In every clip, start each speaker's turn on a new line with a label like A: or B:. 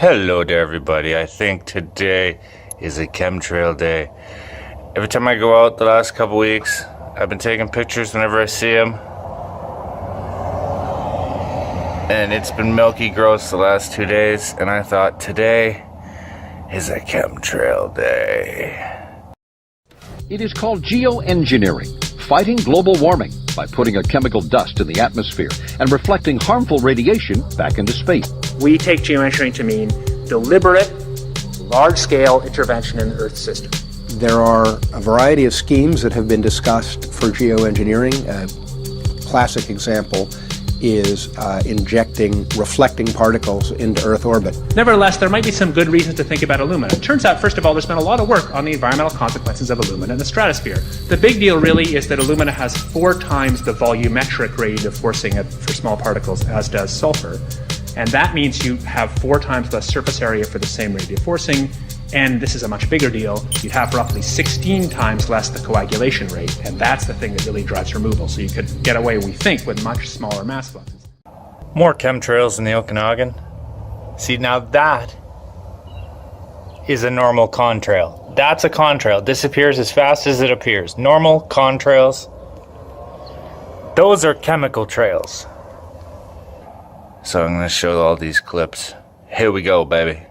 A: Hello there everybody, I think today is a chemtrail day. Every time I go out the last couple weeks, I've been taking pictures whenever I see them. And it's been milky gross the last 2 days, and I thought today is a chemtrail day.
B: It is called geoengineering, fighting global warming by putting a chemical dust in the atmosphere and reflecting harmful radiation back into space.
C: We take geoengineering to mean deliberate, large-scale intervention in the Earth system.
D: There are a variety of schemes that have been discussed for geoengineering. A classic example is injecting reflecting particles into Earth orbit.
C: Nevertheless, there might be some good reasons to think about alumina. It turns out, first of all, there's been a lot of work on the environmental consequences of alumina in the stratosphere. The big deal really is that alumina has 4 times the volumetric rate of forcing it for small particles as does sulfur. And that means you have 4 times less surface area for the same rate of forcing. And this is a much bigger deal. You'd have roughly 16 times less the coagulation rate, and that's the thing that really drives removal. So you could get away, we think, with much smaller mass fluxes.
A: More chemtrails in the Okanagan. See, now that is a normal contrail. That's a contrail. Disappears as fast as it appears. Normal contrails. Those are chemical trails. So I'm going to show all these clips. Here we go, baby.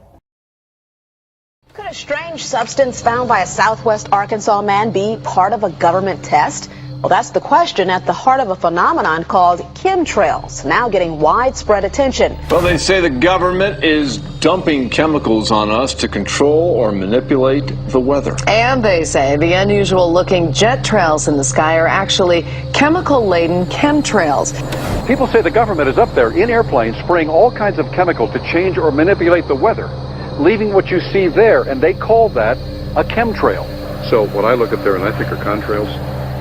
E: Could a strange substance found by a southwest Arkansas man be part of a government test? Well, that's the question at the heart of a phenomenon called chemtrails, now getting widespread attention.
F: Well, they say the government is dumping chemicals on us to control or manipulate the weather.
G: And they say the unusual looking jet trails in the sky are actually chemical-laden chemtrails.
B: People say the government is up there in airplanes spraying all kinds of chemicals to change or manipulate the weather, leaving what you see there, and they call that a chemtrail.
H: So what I look at there and I think are contrails,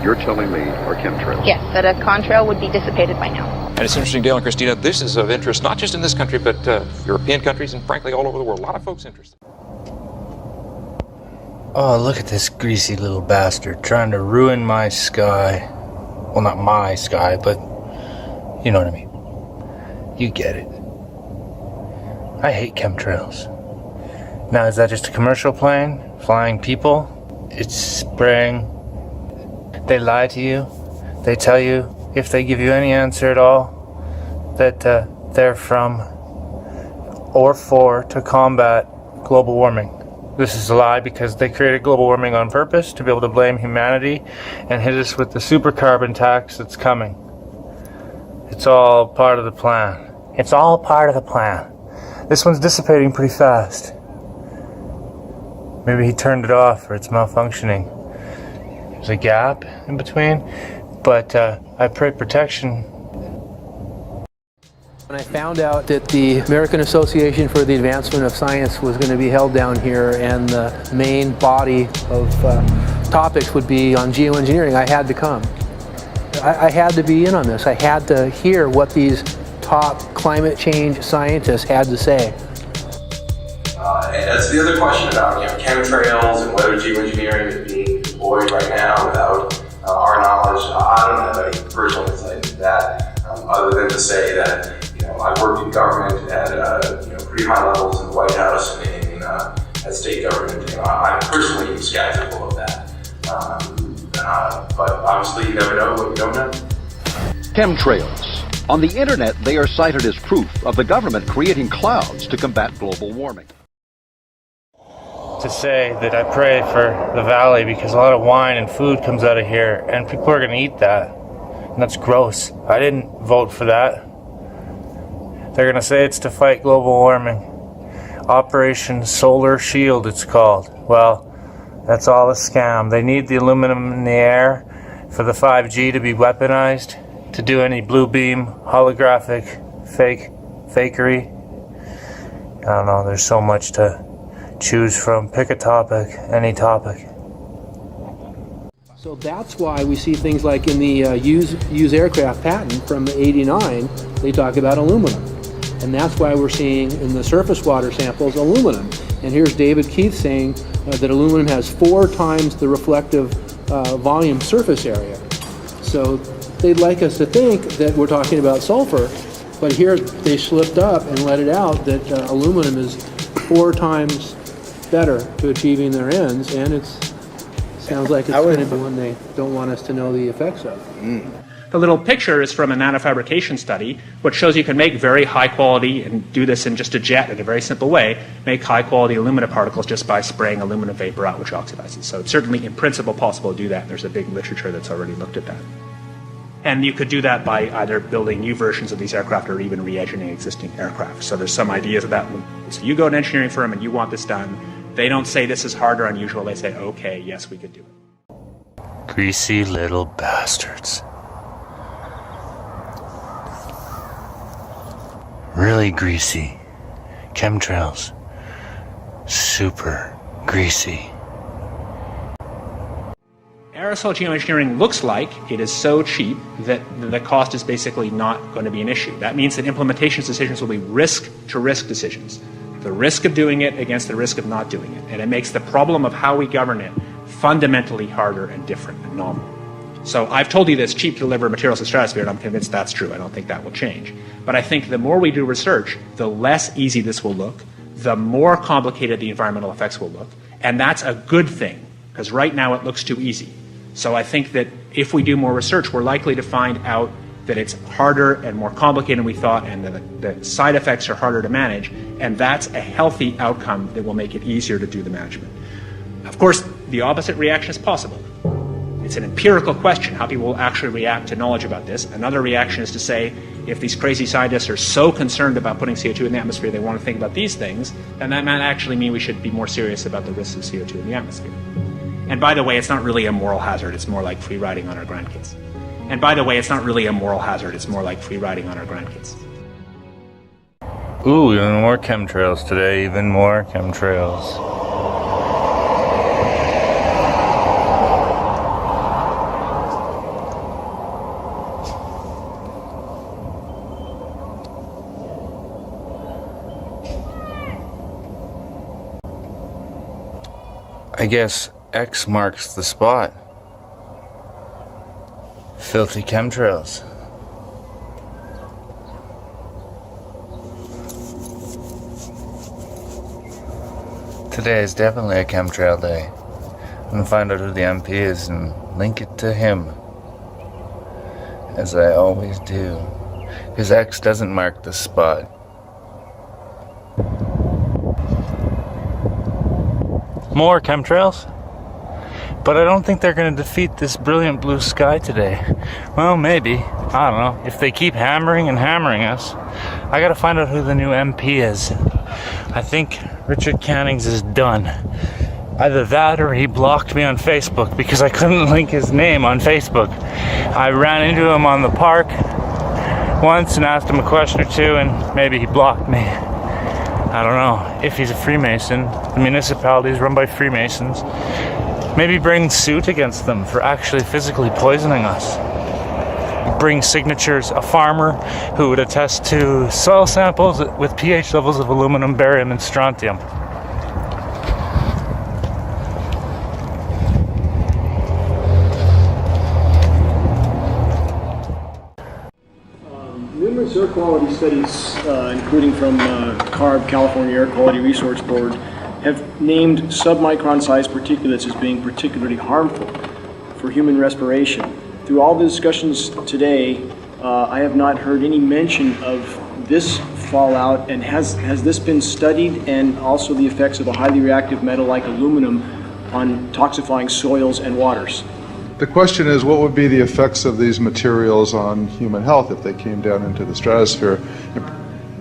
H: you're telling me are chemtrails?
I: Yes, that a contrail would be dissipated by now.
J: And it's interesting, Dale and Christina, this is of interest not just in this country, but European countries and frankly all over the world. A lot of folks interested.
A: Oh, look at this greasy little bastard trying to ruin my sky. Well, not my sky, but you know what I mean. You get it. I hate chemtrails. Now, is that just a commercial plane flying people? It's spraying. They lie to you. They tell you, if they give you any answer at all, that they're from or for to combat global warming. This is a lie because they created global warming on purpose to be able to blame humanity and hit us with the super carbon tax that's coming. It's all part of the plan. It's all part of the plan. This one's dissipating pretty fast. Maybe he turned it off or it's malfunctioning. There's a gap in between, but I pray protection.
K: When I found out that the American Association for the Advancement of Science was going to be held down here and the main body of topics would be on geoengineering, I had to come. I had to be in on this. I had to hear what these top climate change scientists had to say.
L: And that's the other question about chemtrails and whether geoengineering is being deployed right now without our knowledge. I don't have any personal insight into that, other than to say that I've worked in government at pretty high levels in the White House and at state government. I'm personally skeptical of that, but obviously you never know what you don't know.
B: Chemtrails. On the internet, they are cited as proof of the government creating clouds to combat global warming.
A: To say that I pray for the valley because a lot of wine and food comes out of here and people are going to eat that. And that's gross. I didn't vote for that. They're going to say it's to fight global warming. Operation Solar Shield it's called. Well, that's all a scam. They need the aluminum in the air for the 5G to be weaponized, to do any blue beam, holographic, fakery. I don't know, there's so much to choose from. Pick a topic, any topic.
K: So that's why we see things like in the use aircraft patent from '89, they talk about aluminum. And that's why we're seeing in the surface water samples aluminum. And here's David Keith saying that aluminum has 4 times the reflective volume surface area. So they'd like us to think that we're talking about sulfur, but here they slipped up and let it out that aluminum is 4 times better to achieving their ends, and it sounds like it's going to be one they don't want us to know the effects of.
C: The little picture is from a nanofabrication study, which shows you can make very high quality, and do this in just a jet in a very simple way, make high quality alumina particles just by spraying aluminum vapor out, which oxidizes. So it's certainly in principle possible to do that. There's a big literature that's already looked at that. And you could do that by either building new versions of these aircraft or even re-engineering existing aircraft. So there's some ideas of that. So you go to an engineering firm and you want this done. They don't say this is hard or unusual. They say, okay, yes, we could do it.
A: Greasy little bastards. Really greasy. Chemtrails. Super greasy.
C: Aerosol geoengineering looks like it is so cheap that the cost is basically not going to be an issue. That means that implementation decisions will be risk-to-risk decisions. The risk of doing it against the risk of not doing it. And it makes the problem of how we govern it fundamentally harder and different and novel. So I've told you that it's cheap to deliver materials to the stratosphere, and I'm convinced that's true. I don't think that will change. But I think the more we do research, the less easy this will look, the more complicated the environmental effects will look. And that's a good thing, because right now it looks too easy. So I think that if we do more research, we're likely to find out that it's harder and more complicated than we thought, and the side effects are harder to manage, and that's a healthy outcome that will make it easier to do the management. Of course, the opposite reaction is possible. It's an empirical question, how people will actually react to knowledge about this. Another reaction is to say, if these crazy scientists are so concerned about putting CO2 in the atmosphere, they want to think about these things, then that might actually mean we should be more serious about the risks of CO2 in the atmosphere. And by the way, it's not really a moral hazard, it's more like free riding on our grandkids. And by the way, it's not really a moral hazard, it's more like free riding on our grandkids.
A: Ooh, even more chemtrails today, even more chemtrails. I guess X marks the spot. Filthy chemtrails. Today is definitely a chemtrail day. I'm gonna find out who the MP is and link it to him, as I always do, because X doesn't mark the spot. More chemtrails? But I don't think they're going to defeat this brilliant blue sky today. Well, maybe. I don't know. If they keep hammering and hammering us, I got to find out who the new MP is. I think Richard Cannings is done. Either that or he blocked me on Facebook because I couldn't link his name on Facebook. I ran into him on the park once and asked him a question or two, and maybe he blocked me. I don't know. If he's a Freemason, the municipality is run by Freemasons. Maybe bring suit against them for actually physically poisoning us. Bring signatures, a farmer who would attest to soil samples with pH levels of aluminum, barium, and strontium.
M: Numerous air quality studies, including from CARB, California Air Quality Resource Board, have named submicron-sized particulates as being particularly harmful for human respiration. Through all the discussions today, I have not heard any mention of this fallout, and has this been studied, and also the effects of a highly reactive metal like aluminum on toxifying soils and waters?
N: The question is, what would be the effects of these materials on human health if they came down into the stratosphere,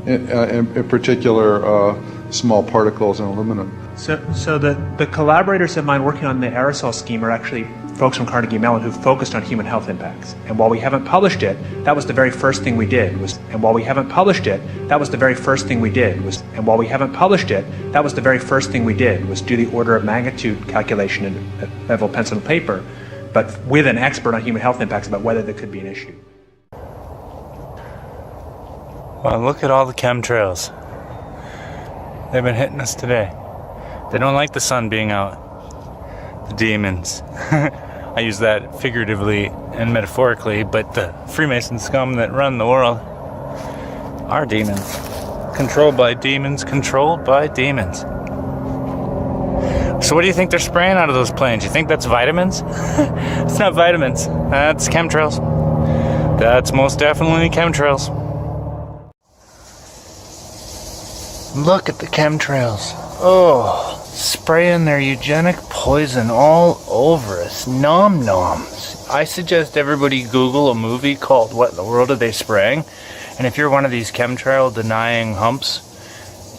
N: in particular small particles in aluminum?
C: So the collaborators of mine working on the aerosol scheme are actually folks from Carnegie Mellon who focused on human health impacts. And while we haven't published it, that was the very first thing we did. And while we haven't published it, that was the very first thing we did. And while we haven't published it, that was the very first thing we did, was do the order of magnitude calculation in level pencil and paper, but with an expert on human health impacts about whether there could be an issue.
A: Well, look at all the chemtrails. They've been hitting us today. They don't like the sun being out. The demons. I use that figuratively and metaphorically, but the Freemason scum that run the world are demons. Controlled by demons, controlled by demons. So what do you think they're spraying out of those planes? You think that's vitamins? It's not vitamins. That's chemtrails. That's most definitely chemtrails. Look at the chemtrails. Oh, spraying their eugenic poison all over us. Nom noms. I suggest everybody Google a movie called What in the World Are They Spraying? And if you're one of these chemtrail denying humps,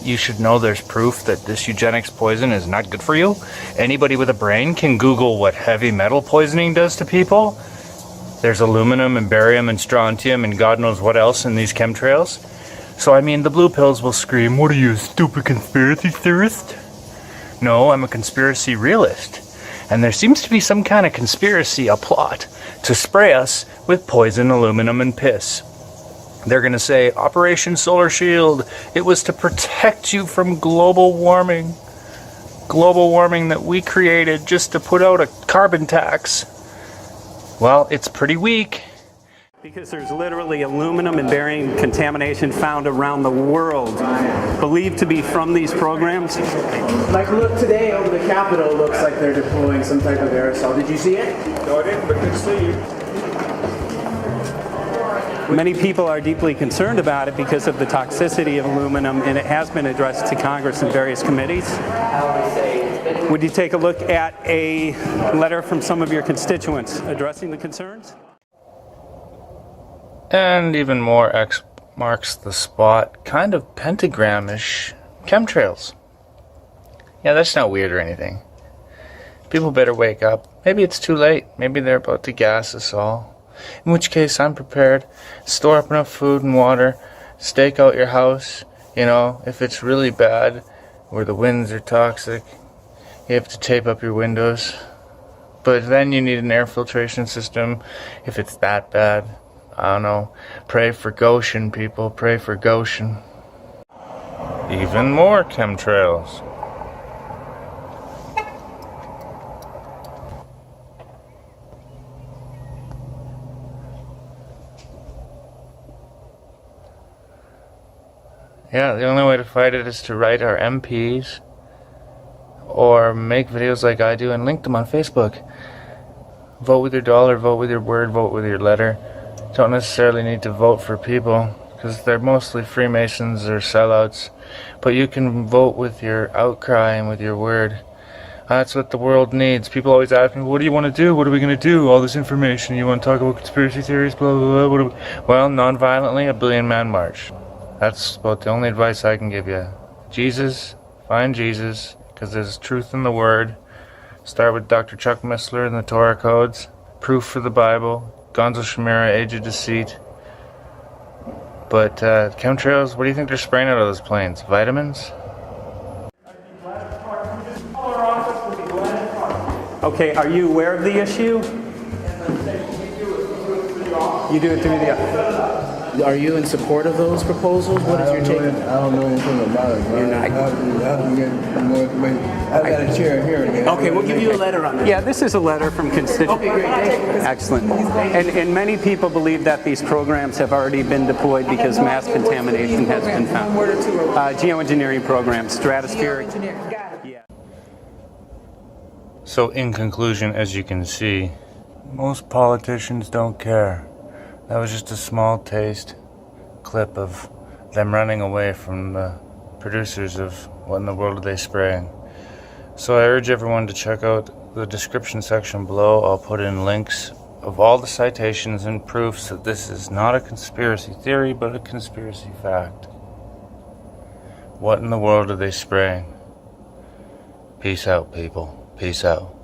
A: you should know there's proof that this eugenics poison is not good for you. Anybody with a brain can Google what heavy metal poisoning does to people. There's aluminum and barium and strontium and God knows what else in these chemtrails. So I mean, the blue pills will scream, "What are you, a stupid conspiracy theorist?" No, I'm a conspiracy realist. And there seems to be some kind of conspiracy, a plot, to spray us with poison, aluminum, and piss. They're going to say, Operation Solar Shield, it was to protect you from global warming. Global warming that we created just to put out a carbon tax. Well, it's pretty weak.
O: Because there's literally aluminum and barium contamination found around the world, believed to be from these programs.
P: Like, look, today over the Capitol looks like they're deploying some type of aerosol. Did you see it?
O: No, I didn't, but good to see you. Many people are deeply concerned about it because of the toxicity of aluminum, and it has been addressed to Congress in various committees. Would you take a look at a letter from some of your constituents addressing the concerns?
A: And even more X marks the spot, kind of pentagram-ish chemtrails. Yeah, that's not weird or anything. People better wake up. Maybe it's too late. Maybe they're about to gas us all. In which case, I'm prepared. Store up enough food and water. Stake out your house. You know, if it's really bad, where the winds are toxic, you have to tape up your windows. But then you need an air filtration system if it's that bad. I don't know. Pray for Goshen, people. Pray for Goshen. Even more chemtrails. Yeah, the only way to fight it is to write our MPs or make videos like I do and link them on Facebook. Vote with your dollar, vote with your word, vote with your letter. Don't necessarily need to vote for people because they're mostly Freemasons or sellouts, but you can vote with your outcry and with your word. That's what the world needs. People always ask me, what do you want to do? What are we going to do? All this information. You want to talk about conspiracy theories? Blah, blah, blah. Well, non-violently, a billion-man march. That's about the only advice I can give you. Jesus, find Jesus, because there's truth in the Word. Start with Dr. Chuck Missler and the Torah codes. Proof for the Bible. Gonzo Shemira, Age of Deceit. But chemtrails, what do you think they're spraying out of those planes? Vitamins?
O: Okay, are you aware of the issue? You do it through the...
P: Are you in support of those proposals? What is your take?
Q: I don't know anything about it.
P: You're not.
Q: I have to get more information. I've got a chair here again.
P: Okay, we'll give you a letter on that.
O: Yeah, this is a letter from constituents.
P: Okay, great.
O: Excellent. And many people believe that these programs have already been deployed because mass contamination has been found. Geoengineering programs, stratospheric. Yeah.
A: So in conclusion, as you can see, most politicians don't care. That was just a small taste clip of them running away from the producers of What in the World Are They Spraying. So I urge everyone to check out the description section below. I'll put in links of all the citations and proofs that this is not a conspiracy theory, but a conspiracy fact. What in the world are they spraying? Peace out, people. Peace out.